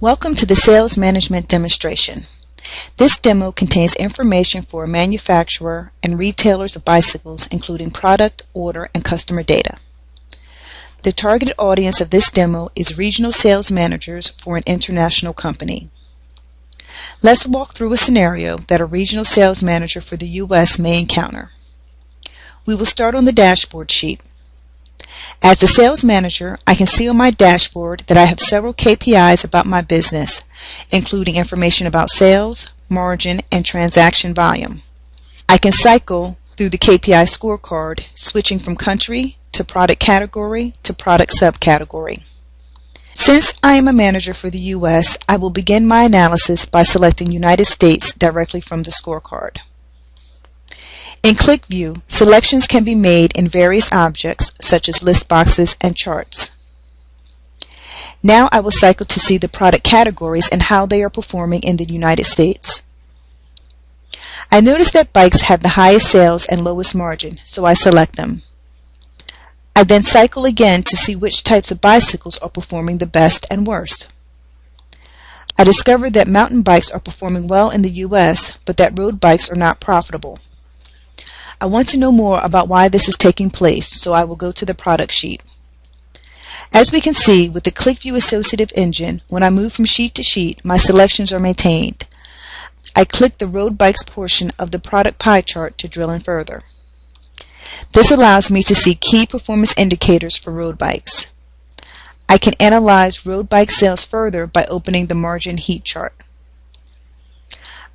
Welcome to the Sales Management Demonstration. This demo contains information for a manufacturer and retailers of bicycles, including product, order, and customer data. The targeted audience of this demo is regional sales managers for an international company. Let's walk through a scenario that a regional sales manager for the U.S. may encounter. We will start on the dashboard sheet. As the sales manager, I can see on my dashboard that I have several KPIs about my business, including information about sales, margin, and transaction volume. I can cycle through the KPI scorecard, switching from country to product category to product subcategory. Since I am a manager for the U.S., I will begin my analysis by selecting United States directly from the scorecard. In QlikView, selections can be made in various objects such as list boxes and charts. Now I will cycle to see the product categories and how they are performing in the United States. I notice that bikes have the highest sales and lowest margin, so I select them. I then cycle again to see which types of bicycles are performing the best and worst. I discovered that mountain bikes are performing well in the U.S., but that road bikes are not profitable. I want to know more about why this is taking place, so I will go to the product sheet. As we can see with the QlikView Associative Engine, when I move from sheet to sheet, my selections are maintained. I click the road bikes portion of the product pie chart to drill in further. This allows me to see key performance indicators for road bikes. I can analyze road bike sales further by opening the margin heat chart.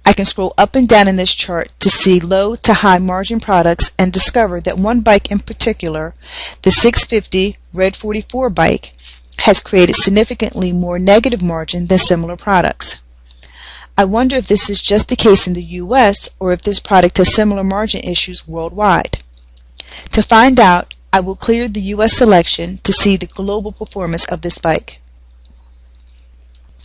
I can scroll up and down in this chart to see low to high margin products and discover that one bike in particular, the 650 Red 44 bike, has created significantly more negative margin than similar products. I wonder if this is just the case in the U.S. or if this product has similar margin issues worldwide. To find out, I will clear the U.S. selection to see the global performance of this bike.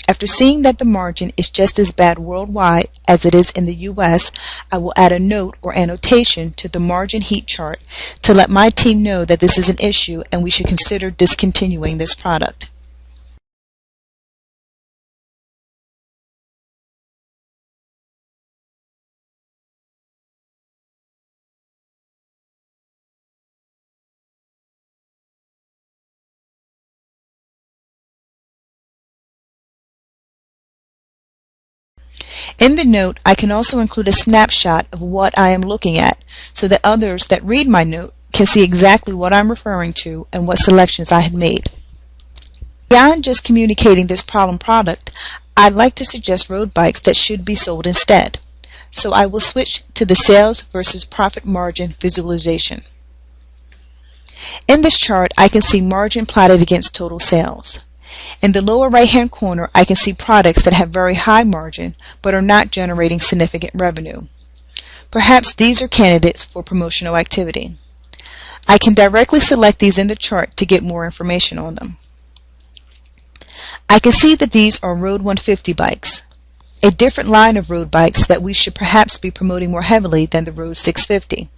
After seeing that the margin is just as bad worldwide as it is in the U.S., I will add a note or annotation to the margin heat chart to let my team know that this is an issue and we should consider discontinuing this product. In the note, I can also include a snapshot of what I am looking at so that others that read my note can see exactly what I'm referring to and what selections I had made. Beyond just communicating this problem product, I'd like to suggest road bikes that should be sold instead. So I will switch to the sales versus profit margin visualization. In this chart, I can see margin plotted against total sales. In the lower right-hand corner, I can see products that have very high margin but are not generating significant revenue. Perhaps these are candidates for promotional activity. I can directly select these in the chart to get more information on them. I can see that these are Road 150 bikes, a different line of road bikes that we should perhaps be promoting more heavily than the Road 650.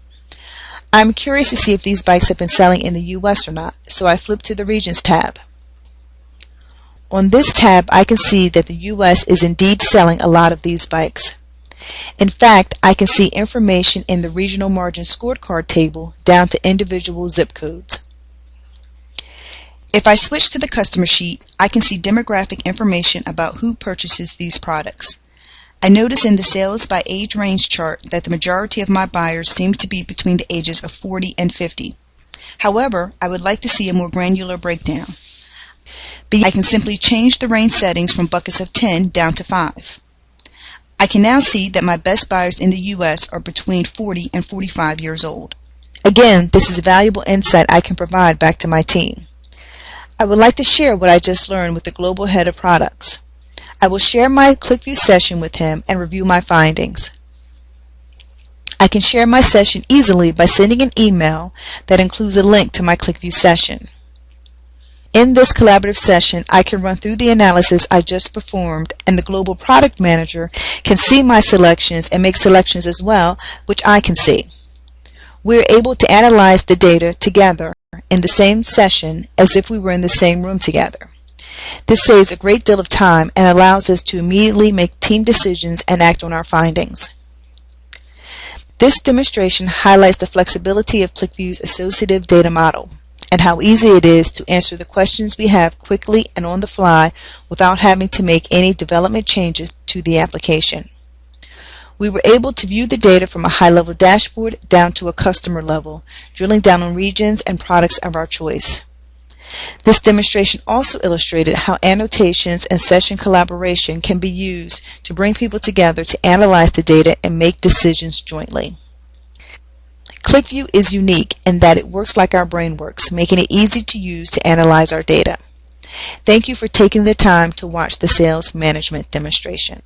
I'm curious to see if these bikes have been selling in the U.S. or not, so I flip to the Regions tab. On this tab, I can see that the U.S. is indeed selling a lot of these bikes. In fact, I can see information in the regional margin scorecard table down to individual zip codes. If I switch to the customer sheet, I can see demographic information about who purchases these products. I notice in the sales by age range chart that the majority of my buyers seem to be between the ages of 40 and 50. However, I would like to see a more granular breakdown. I can simply change the range settings from buckets of 10 down to 5. I can now see that my best buyers in the U.S. are between 40 and 45 years old. Again, this is valuable insight I can provide back to my team. I would like to share what I just learned with the Global Head of Products. I will share my QlikView session with him and review my findings. I can share my session easily by sending an email that includes a link to my QlikView session. In this collaborative session, I can run through the analysis I just performed, and the Global Product Manager can see my selections and make selections as well, which I can see. We're able to analyze the data together in the same session as if we were in the same room together. This saves a great deal of time and allows us to immediately make team decisions and act on our findings. This demonstration highlights the flexibility of QlikView's associative data model and how easy it is to answer the questions we have quickly and on the fly without having to make any development changes to the application. We were able to view the data from a high-level dashboard down to a customer level, drilling down on regions and products of our choice. This demonstration also illustrated how annotations and session collaboration can be used to bring people together to analyze the data and make decisions jointly. QlikView is unique in that it works like our brain works, making it easy to use to analyze our data. Thank you for taking the time to watch the sales management demonstration.